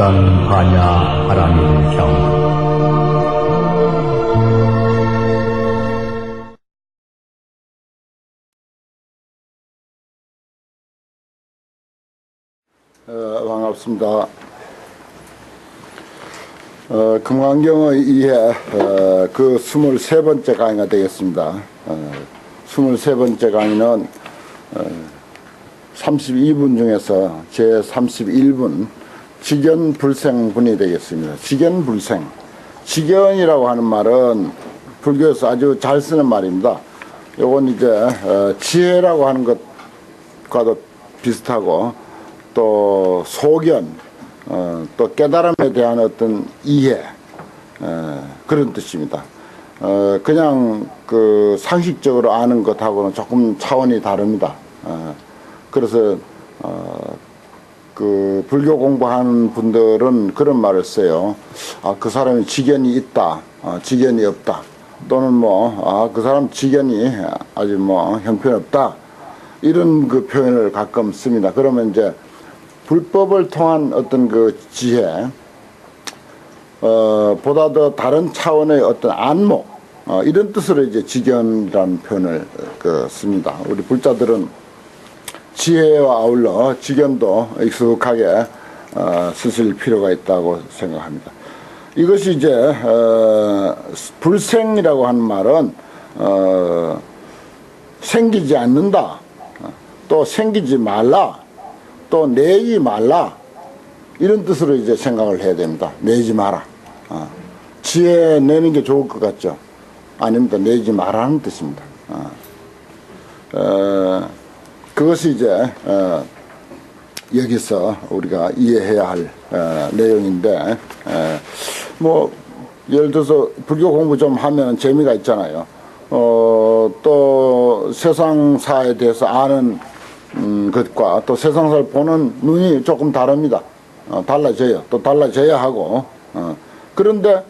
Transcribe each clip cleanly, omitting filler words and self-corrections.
한양 하람일형. 반갑습니다. 금강경의 이해 그 23번째 강의가 되겠습니다. 23번째 강의는 32분 중에서 제 31분 직연불생분이 되겠습니다. 직연불생. 직연이라고 하는 말은 불교에서 아주 잘 쓰는 말입니다. 요건 이제 지혜라고 하는 것과도 비슷하고, 또 소견, 또 깨달음에 대한 어떤 이해, 그런 뜻입니다. 그냥 그 상식적으로 아는 것하고는 조금 차원이 다릅니다. 그래서 그 불교 공부하는 분들은 그런 말을 써요. 그 사람이 지견이 있다, 지견이 없다, 또는 그 사람 지견이 아주 형편없다, 이런 그 표현을 가끔 씁니다. 그러면 이제 불법을 통한 어떤 그 지혜, 보다 더 다른 차원의 어떤 안목, 이런 뜻으로 이제 지견이라는 표현을 씁니다. 우리 불자들은 지혜와 아울러 지견도 익숙하게 쓰실 필요가 있다고 생각합니다. 이것이 이제 불생이라고 하는 말은 생기지 않는다, 또 생기지 말라, 또 내지 말라, 이런 뜻으로 이제 생각을 해야 됩니다. 내지 마라. 지혜 내는 게 좋을 것 같죠? 아닙니다. 내지 마라는 뜻입니다. 그것이 이제 여기서 우리가 이해해야 할 내용인데, 예를 들어서 불교 공부 좀 하면 재미가 있잖아요. 또 세상사에 대해서 아는 것과 또 세상사를 보는 눈이 조금 다릅니다. 달라져요. 또 달라져야 하고, 그런데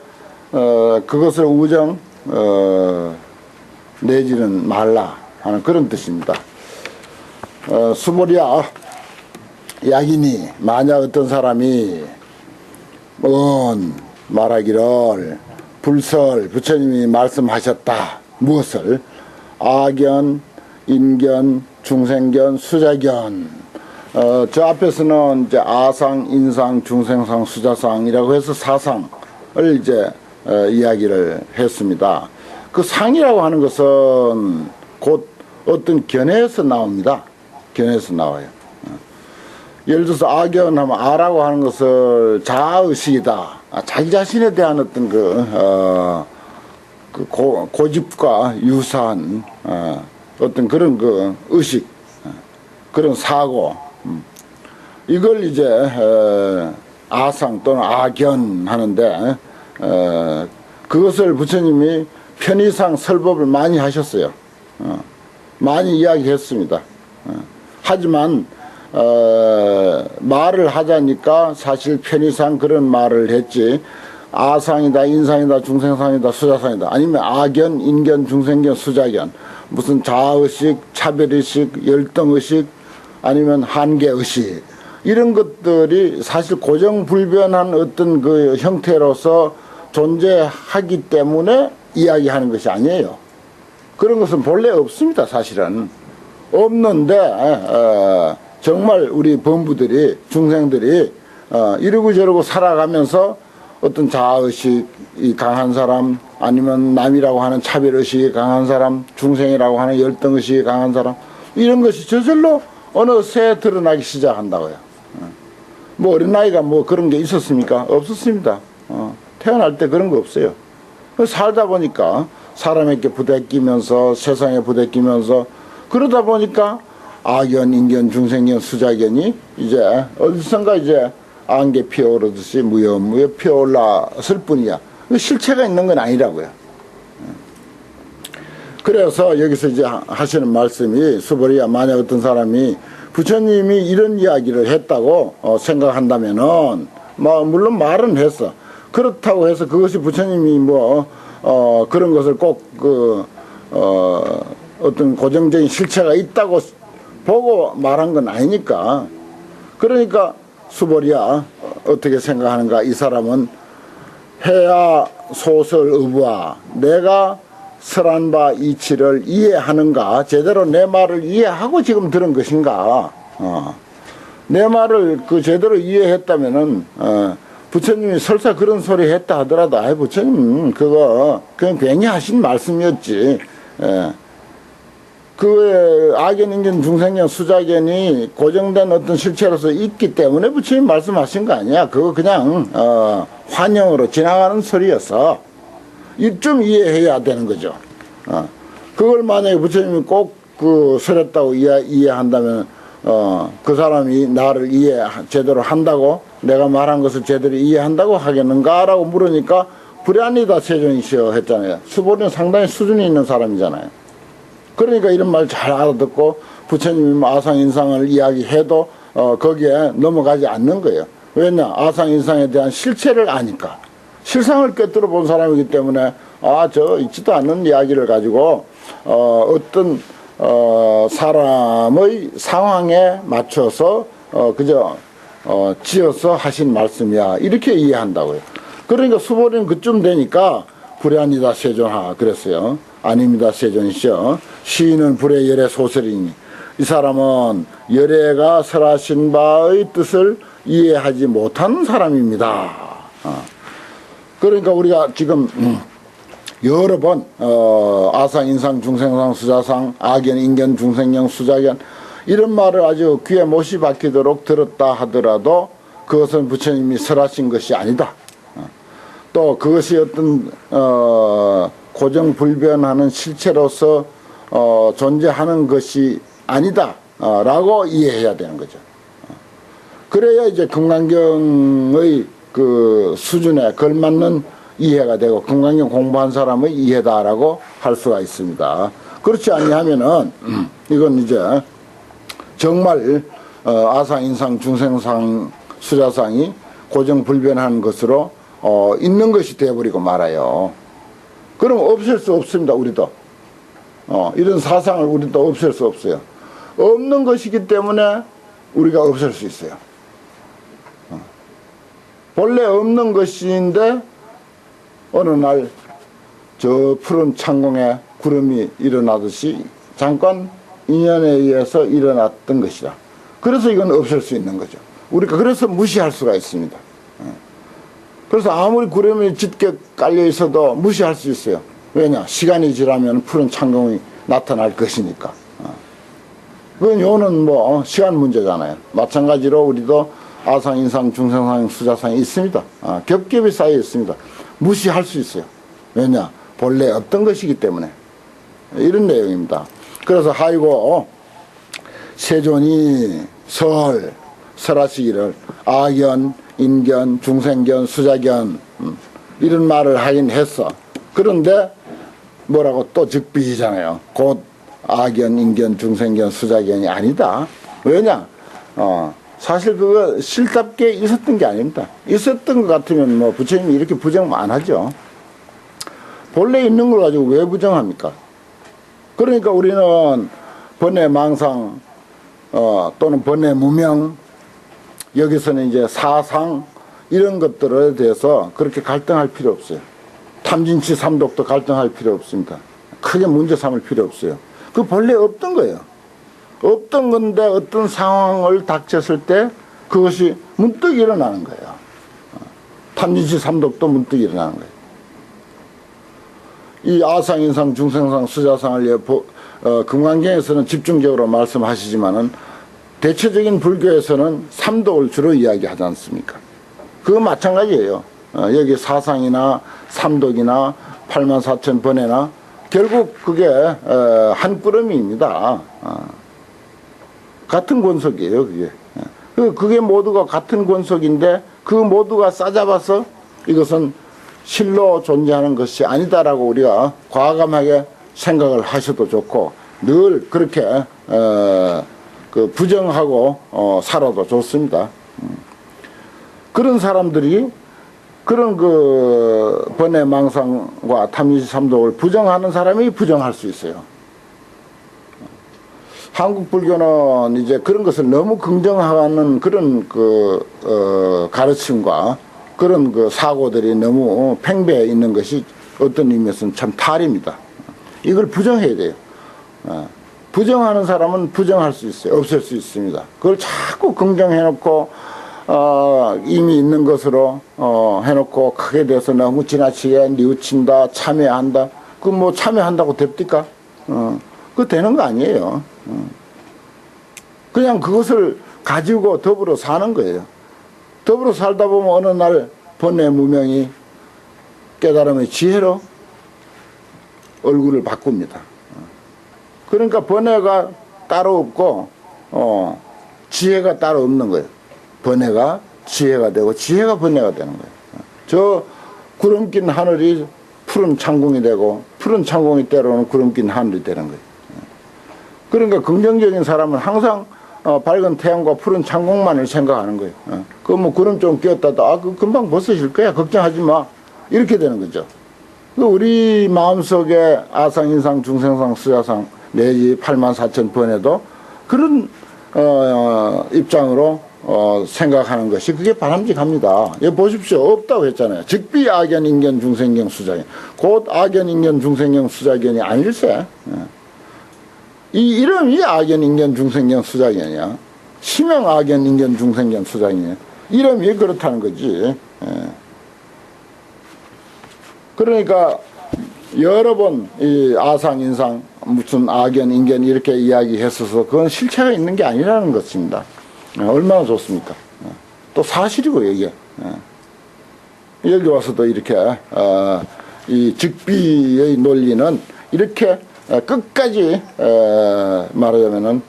그것을 우정 내지는 말라 하는 그런 뜻입니다. 수보리야, 약이니 만약 어떤 사람이 말하기를 불설, 부처님이 말씀하셨다. 무엇을? 아견, 인견, 중생견, 수자견. 저 앞에서는 이제 아상, 인상, 중생상, 수자상이라고 해서 사상을 이제 이야기를 했습니다. 그 상이라고 하는 것은 곧 어떤 견해에서 나옵니다. 견해에서 나와요. 예를 들어서 아견하면 아라고 하는 것을 자아의식이다. 자기 자신에 대한 어떤 고집과 유사한 어떤 그런 그 의식, 그런 사고, 이걸 이제 아상 또는 아견 하는데, 그것을 부처님이 편의상 설법을 많이 하셨어요. 많이 이야기했습니다. 하지만 말을 하자니까 사실 편의상 그런 말을 했지, 아상이다, 인상이다, 중생상이다, 수자상이다, 아니면 아견, 인견, 중생견, 수자견, 무슨 자아의식, 차별의식, 열등의식, 아니면 한계의식, 이런 것들이 사실 고정불변한 어떤 그 형태로서 존재하기 때문에 이야기하는 것이 아니에요. 그런 것은 본래 없습니다. 사실은 없는데, 정말 우리 범부들이, 중생들이 이러고 저러고 살아가면서 어떤 자아의식이 강한 사람, 아니면 남이라고 하는 차별의식이 강한 사람, 중생이라고 하는 열등의식이 강한 사람, 이런 것이 저절로 어느새 드러나기 시작한다고요. 어린 나이가 그런 게 있었습니까? 없었습니다. 태어날 때 그런 거 없어요. 살다 보니까 사람에게 부대끼면서, 세상에 부대끼면서, 그러다 보니까 아견, 인견, 중생견, 수자견이 이제 어디선가 이제 안개 피어오르듯이 무여무여 피어올랐을 뿐이야. 실체가 있는 건 아니라고요. 그래서 여기서 이제 하시는 말씀이, 수보리야, 만약 어떤 사람이 부처님이 이런 이야기를 했다고 생각한다면은, 물론 말은 했어. 그렇다고 해서 그것이 부처님이 그런 것을 꼭 어떤 고정적인 실체가 있다고 보고 말한 건 아니니까. 그러니까 수보리야, 어떻게 생각하는가? 이 사람은 해야 소설 어부와 내가 설한 바 이치를 이해하는가? 제대로 내 말을 이해하고 지금 들은 것인가? 내 말을 제대로 이해했다면은 부처님이 설사 그런 소리 했다 하더라도 아이 부처님 그건 괜히 하신 말씀이었지. 그 악연, 인견, 중생견, 수자견이 고정된 어떤 실체로서 있기 때문에 부처님 말씀하신 거 아니야. 그거 그냥 환영으로 지나가는 소리였어. 좀 이해해야 되는 거죠. 그걸 만약에 부처님이 꼭 설했다고 이해한다면 그 사람이 나를 제대로 한다고 내가 말한 것을 제대로 이해한다고 하겠는가라고 물으니까 불안이다 세존이시여 했잖아요. 수보리는 상당히 수준이 있는 사람이잖아요. 그러니까 이런 말 잘 알아듣고 부처님이 아상인상을 이야기해도 거기에 넘어가지 않는 거예요. 왜냐? 아상인상에 대한 실체를 아니까. 실상을 꿰뚫어 본 사람이기 때문에 저 있지도 않는 이야기를 가지고 어떤 사람의 상황에 맞춰서 그저 지어서 하신 말씀이야. 이렇게 이해한다고요. 그러니까 수보리는 그쯤 되니까 불안이다 세존하 그랬어요. 아닙니다 세존이시여. 시인은 불의 열의 소설이니 이 사람은 열애가 설하신 바의 뜻을 이해하지 못하는 사람입니다. 그러니까 우리가 지금 여러 번 아상, 인상, 중생상, 수자상, 악연, 인견, 중생경, 수자견 이런 말을 아주 귀에 못이 박히도록 들었다 하더라도 그것은 부처님이 설하신 것이 아니다. 또 그것이 어떤 고정불변하는 실체로서 존재하는 것이 아니다 라고 이해해야 되는 거죠. 그래야 이제 금강경의 그 수준에 걸맞는 이해가 되고 금강경 공부한 사람의 이해다라고 할 수가 있습니다. 그렇지 아니하면은 이건 이제 정말 아상, 인상, 중생상, 수자상이 고정불변한 것으로 있는 것이 되어버리고 말아요. 그럼 없앨 수 없습니다. 우리도 이런 사상을 우리도 없앨 수 없어요. 없는 것이기 때문에 우리가 없앨 수 있어요. 본래 없는 것인데 어느 날 저 푸른 창공에 구름이 일어나듯이 잠깐 인연에 의해서 일어났던 것이다. 그래서 이건 없앨 수 있는 거죠. 우리가 그래서 무시할 수가 있습니다. 그래서 아무리 구름이 짙게 깔려 있어도 무시할 수 있어요. 왜냐? 시간이 지나면 푸른 창공이 나타날 것이니까. 그건 요는 뭐 시간 문제잖아요. 마찬가지로 우리도 아상, 인상, 중생상, 수자상이 있습니다. 겹겹이 쌓여 있습니다. 무시할 수 있어요. 왜냐? 본래 없던 것이기 때문에. 이런 내용입니다. 그래서 하이고 세존이 설하시기를 악연, 인견, 중생견, 수자견 이런 말을 하긴 했어. 그런데 뭐라고 또 즉비잖아요. 곧 악연, 인견, 중생견, 수자견이 아니다. 왜냐? 사실 그거 실답게 있었던 게 아닙니다. 있었던 것 같으면 뭐 부처님이 이렇게 부정 안 하죠. 본래 있는 걸 가지고 왜 부정합니까? 그러니까 우리는 번뇌 망상 또는 번뇌 무명 여기서는 이제 사상 이런 것들에 대해서 그렇게 갈등할 필요 없어요. 탐진치 삼독도 갈등할 필요 없습니다. 크게 문제 삼을 필요 없어요. 그 본래 없던 거예요. 없던 건데 어떤 상황을 닥쳤을 때 그것이 문득 일어나는 거예요. 탐진치 삼독도 문득 일어나는 거예요. 이 아상, 인상, 중생상, 수자상을 금강경에서는 집중적으로 말씀하시지만은 대체적인 불교에서는 삼독을 주로 이야기하지 않습니까? 그거 마찬가지예요. 여기 사상이나 삼독이나 84,000번뇌나 결국 그게 한 꾸러미입니다. 같은 권속이에요. 그게 모두가 같은 권속인데 그 모두가 싸잡아서 이것은 실로 존재하는 것이 아니다라고 우리가 과감하게 생각을 하셔도 좋고 늘 그렇게 부정하고 살아도 좋습니다. 그런 사람들이 그런 번뇌 망상과 탐진치 삼독을 부정하는 사람이 부정할 수 있어요. 한국 불교는 이제 그런 것을 너무 긍정하는 그런 가르침과 그런 사고들이 너무 팽배해 있는 것이 어떤 의미에서는 참 탈입니다. 이걸 부정해야 돼요. 부정하는 사람은 부정할 수 있어요. 없앨 수 있습니다. 그걸 자꾸 긍정해놓고 이미 있는 것으로 해놓고 크게 돼서 너무 지나치게 뉘우친다, 참여한다. 그 뭐 참여한다고 됩니까? 그거 되는 거 아니에요. 그냥 그것을 가지고 더불어 사는 거예요. 더불어 살다 보면 어느 날 번뇌 무명이 깨달음의 지혜로 얼굴을 바꿉니다. 그러니까 번뇌가 따로 없고 지혜가 따로 없는 거예요. 번뇌가 지혜가 되고 지혜가 번뇌가 되는 거예요. 저 구름 낀 하늘이 푸른 창공이 되고 푸른 창공이 때로는 구름 낀 하늘이 되는 거예요. 그러니까 긍정적인 사람은 항상 밝은 태양과 푸른 창공만을 생각하는 거예요. 그 뭐 구름 좀 끼었다도 그 금방 벗어질 거야. 걱정하지 마. 이렇게 되는 거죠. 우리 마음속에 아상, 인상, 중생상, 수자상 내지 84,000번에도 그런 입장으로 생각하는 것이 그게 바람직합니다. 여기 보십시오. 없다고 했잖아요. 즉비 악연, 인견, 중생경, 수자견. 곧 악연, 인견, 중생경, 수자견이 아닐세. 이 이름이 악연, 인견, 중생견, 수자견이야. 심형 악연, 인견, 중생견, 수자견이야. 이름이 그렇다는 거지. 그러니까 여러 번 이 아상, 인상, 무슨 악연, 인견 이렇게 이야기했어서 그건 실체가 있는 게 아니라는 것입니다. 얼마나 좋습니까? 또 사실이고 이게. 여기 와서도 이렇게 이 즉비의 논리는 이렇게 끝까지 말하자면은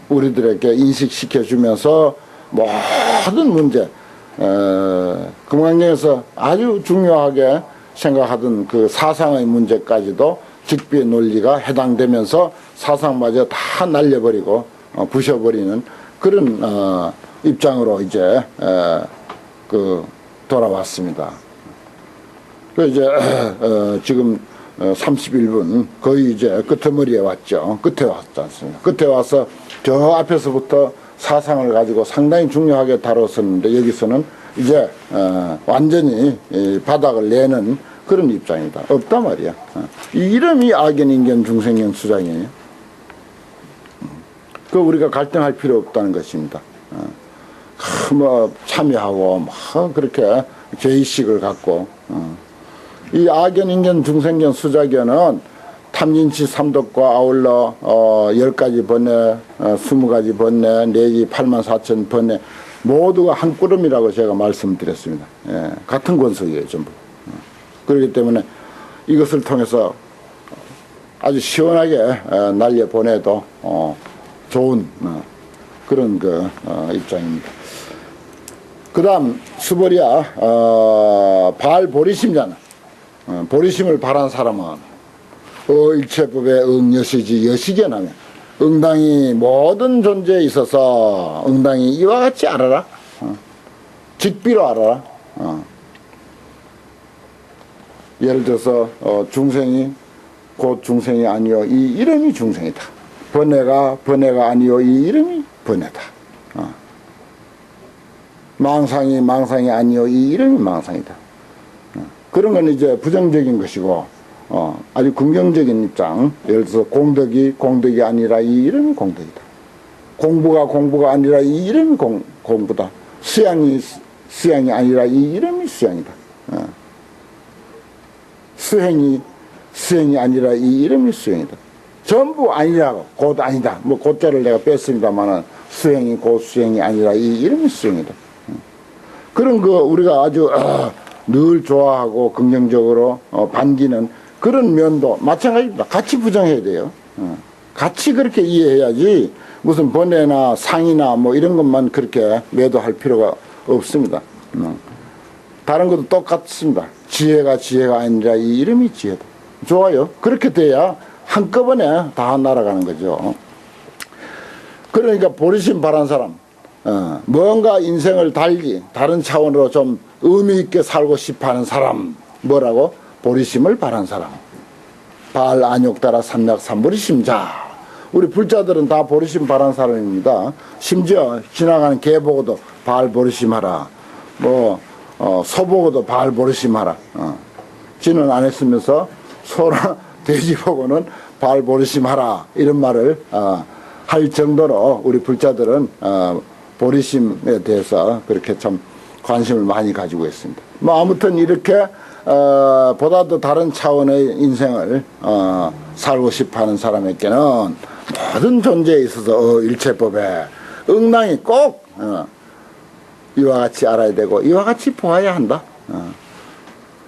우리들에게 인식시켜 주면서 모든 문제 금강경에서 아주 중요하게 생각하던 그 사상의 문제까지도 즉비의 논리가 해당되면서 사상마저 다 날려버리고 부셔버리는 그런 입장으로 이제 돌아왔습니다. 그 이제 지금 31분 거의 이제 끄트머리에 왔죠. 끝에 왔지 않습니까? 끝에 와서 저 앞에서부터 사상을 가지고 상당히 중요하게 다뤘었는데 여기서는 이제 완전히 바닥을 내는 그런 입장이다. 없단 말이야. 이 이름이 악연, 인견, 중생견, 수자견이에요. 그 우리가 갈등할 필요 없다는 것입니다. 뭐 참여하고 뭐 그렇게 죄의식을 갖고 이 악연, 인견, 중생견, 수자견은 탐진치 삼독과 아울러 10가지 번뇌, 20가지 번뇌, 내지 84,000번뇌 모두가 한 꾸름이라고 제가 말씀드렸습니다. 예, 같은 권석이에요, 전부. 그렇기 때문에 이것을 통해서 아주 시원하게 날려보내도 좋은 그런 입장입니다. 그 다음 수보리야 발 보리심자는 보리심을 바란 사람은 일체법의 응여시지 여시견하며 응당이 모든 존재에 있어서 응당이 이와 같이 알아라. 직비로 알아라. 예를 들어서 중생이 곧 중생이 아니요 이 이름이 중생이다. 번뇌가 아니요 이 이름이 번뇌다. 망상이 아니요 이 이름이 망상이다. 그런 건 이제 부정적인 것이고 아주 긍정적인 입장. 예를 들어서 공덕이 아니라 이 이름이 공덕이다. 공부가 아니라 이 이름이 공부다. 수양이 아니라 이 이름이 수양이다. 수행이 아니라 이 이름이 수행이다. 전부 아니라고 곧 아니다. 뭐 곧자를 내가 뺐습니다만은 수행이 곧 수행이 아니라 이 이름이 수행이다. 그런 거 우리가 아주 늘 좋아하고 긍정적으로 반기는 그런 면도 마찬가지입니다. 같이 부정해야 돼요. 같이 그렇게 이해해야지 무슨 번뇌나 상이나 뭐 이런 것만 그렇게 매도할 필요가 없습니다. 다른 것도 똑같습니다. 지혜가 아니라 이 이름이 지혜다. 좋아요. 그렇게 돼야 한꺼번에 다 날아가는 거죠. 그러니까 보리심 바란 사람, 뭔가 인생을 달리 다른 차원으로 좀 의미 있게 살고 싶어하는 사람, 뭐라고? 보리심을 바란 사람. 발 안욕 따라 삼락 삼보리심자. 우리 불자들은 다 보리심 바란 사람입니다. 심지어 지나가는 개 보고도 바알 보리심하라. 소 보고도 바알 보리심하라. 지는 안 했으면서 소나 돼지 보고는 바알 보리심하라. 이런 말을 할 정도로 우리 불자들은 보리심에 대해서 그렇게 참 관심을 많이 가지고 있습니다. 아무튼 이렇게 보다도 다른 차원의 인생을 살고 싶어하는 사람에게는 모든 존재에 있어서 일체법에 응당이 꼭 이와 같이 알아야 되고 이와 같이 보아야 한다.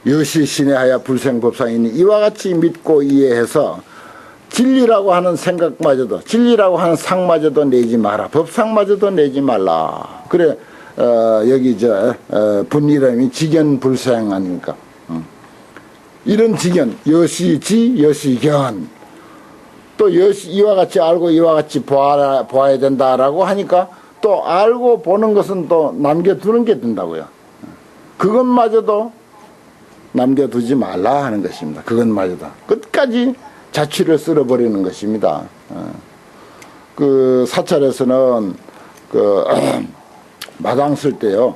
여시 신의하여 불생법상이니 이와 같이 믿고 이해해서 진리라고 하는 생각마저도 진리라고 하는 상마저도 내지 마라. 법상마저도 내지 말라. 그래 여기 분이름이 직연불생 아닙니까? 이런 직연 여시지 여시견 또 이와 같이 알고 이와 같이 보아야 된다라고 하니까 또 알고 보는 것은 또 남겨두는 게 된다고요. 그것마저도 남겨두지 말라 하는 것입니다. 그것마저도 끝까지 자취를 쓸어버리는 것입니다. 그 사찰에서는 마당 쓸 때요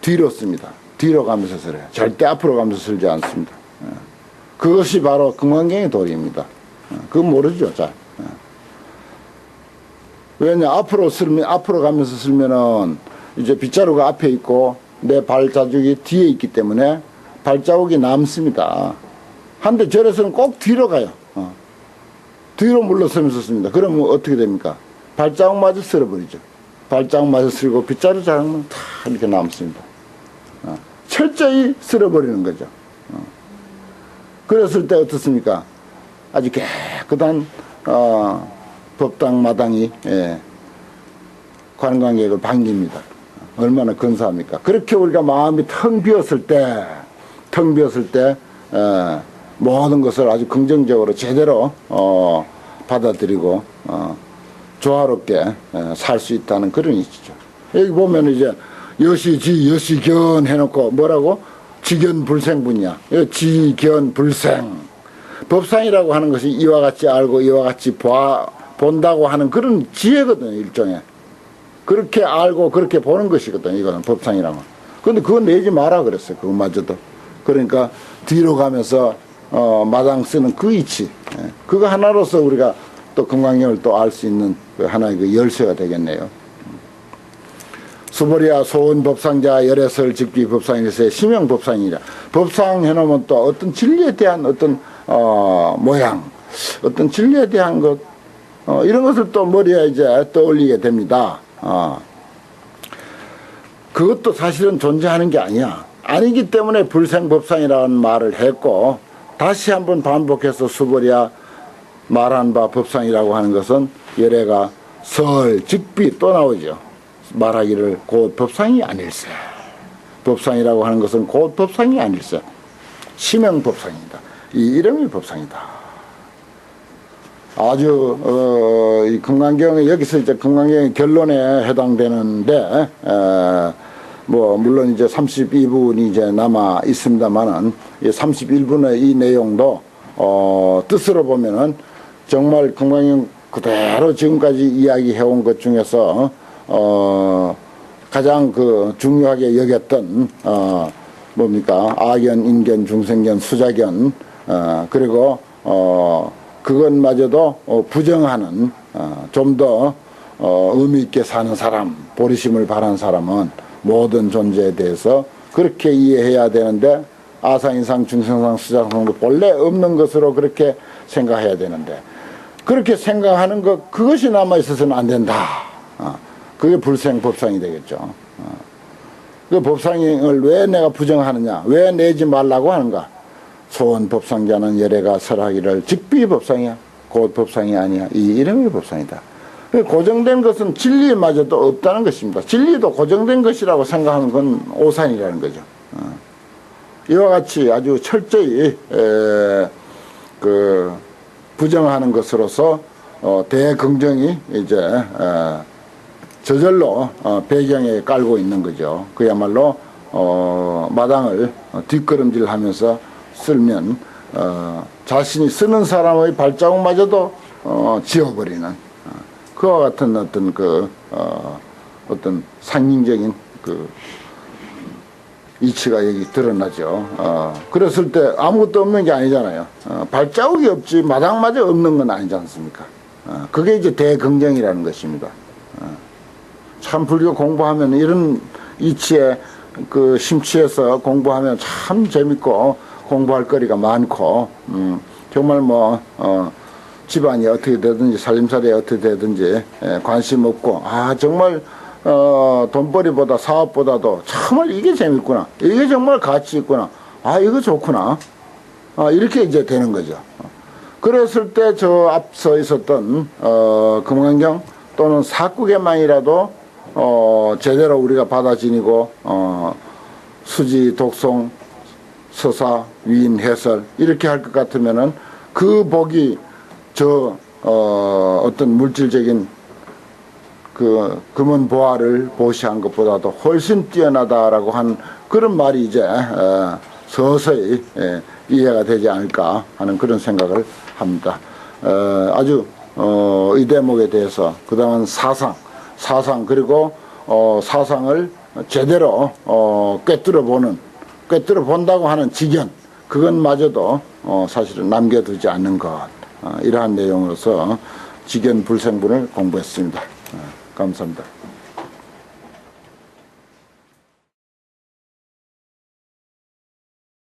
뒤로 씁니다. 뒤로 가면서 쓸어요. 절대 앞으로 가면서 쓸지 않습니다. 그것이 바로 금강경의 도리입니다. 그건 모르죠, 잘. 왜냐, 앞으로 가면서 쓸면은 이제 빗자루가 앞에 있고 내 발자국이 뒤에 있기 때문에 발자국이 남습니다. 한데 절에서는 꼭 뒤로 가요. 뒤로 물러서면서 씁니다. 그러면 어떻게 됩니까? 발자국마저 쓸어버리죠. 발자국마저 쓸고 빗자루 자국만 다 이렇게 남습니다. 철저히 쓸어버리는 거죠. 그랬을 때 어떻습니까? 아주 깨끗한 법당 마당이 관광객을 반깁니다. 얼마나 근사합니까? 그렇게 우리가 마음이 텅 비었을 때 모든 것을 아주 긍정적으로 제대로 받아들이고 조화롭게 살 수 있다는 그런 이치죠. 여기 보면 이제 여시지 여시견 해놓고 뭐라고? 지견불생분이야. 지견불생. 법상이라고 하는 것이 이와 같이 알고 이와 같이 본다고 하는 그런 지혜거든요. 일종의. 그렇게 알고 그렇게 보는 것이거든요. 이거는 법상이라고. 그런데 그건 내지 마라 그랬어요. 그것마저도. 그러니까 뒤로 가면서 마당 쓰는 그 이치. 그거 하나로서 우리가 또 금강경을 또 알 수 있는 그 하나의 그 열쇠가 되겠네요. 수보리야 소원 법상자 열애설 직비 법상이라서 심형 법상이라. 법상 해놓으면 또 어떤 진리에 대한 어떤 모양, 어떤 진리에 대한 것 이런 것을 또 머리에 이제 떠올리게 됩니다. 그것도 사실은 존재하는 게 아니야. 아니기 때문에 불생법상이라는 말을 했고 다시 한번 반복해서 수보리야 말한 바 법상이라고 하는 것은 열애가 설 직비 또 나오죠. 말하기를 곧 법상이 아닐세. 법상이라고 하는 것은 곧 법상이 아닐세. 심형 법상이다. 이 이름이 법상이다. 아주 이 금강경에 여기서 이제 금강경의 결론에 해당되는데 물론 이제 32분이 이제 남아 있습니다만은 이 31분의 이 내용도 뜻으로 보면은 정말 금강경 그대로 지금까지 이야기해온 것 중에서 가장 그 중요하게 여겼던 뭡니까? 악견, 인견, 중생견, 수자견 그리고 그것마저도 부정하는 좀 더 의미 있게 사는 사람, 보리심을 바라는 사람은 모든 존재에 대해서 그렇게 이해해야 되는데 아상이상, 중생상, 수자상도 본래 없는 것으로 그렇게 생각해야 되는데 그렇게 생각하는 것 그것이 남아 있어서는 안 된다. 그게 불생법상이 되겠죠. 그 법상을 왜 내가 부정하느냐, 왜 내지 말라고 하는가? 소원 법상자는 열애가 설하기를 직비 법상이야. 곧 법상이 아니야. 이 이름이 법상이다. 고정된 것은 진리마저도 없다는 것입니다. 진리도 고정된 것이라고 생각하는 건 오산이라는 거죠. 이와 같이 아주 철저히 그 부정하는 것으로서 대긍정이 이제 저절로 배경에 깔고 있는 거죠. 그야말로 마당을 뒷걸음질하면서 쓸면 자신이 쓰는 사람의 발자국마저도 지워버리는 그와 같은 어떤 어떤 상징적인 이치가 여기 드러나죠. 그랬을 때 아무것도 없는 게 아니잖아요. 발자국이 없지 마당마저 없는 건 아니지 않습니까? 그게 이제 대긍정이라는 것입니다. 참 불교 공부하면 이런 이치에 심취해서 공부하면 참 재밌고 공부할 거리가 많고 정말 집안이 어떻게 되든지 살림살이에 어떻게 되든지 관심 없고 정말 돈벌이보다 사업보다도 정말 이게 재밌구나, 이게 정말 가치 있구나, 이거 좋구나, 이렇게 이제 되는 거죠. 그랬을 때 저 앞서 있었던 금강경 또는 사국에만이라도 제대로 우리가 받아 지니고 수지, 독송, 서사, 위인, 해설 이렇게 할 것 같으면은 그 복이 어떤 물질적인 금은 보화를 보시한 것보다도 훨씬 뛰어나다라고 한 그런 말이 이제 서서히 이해가 되지 않을까 하는 그런 생각을 합니다. 아주 이 대목에 대해서 그다음은 사상 그리고 사상을 제대로 꿰뚫어 본다고 하는 직연, 그것마저도 사실은 남겨두지 않는 것, 이러한 내용으로서 직연 불생분을 공부했습니다. 감사합니다.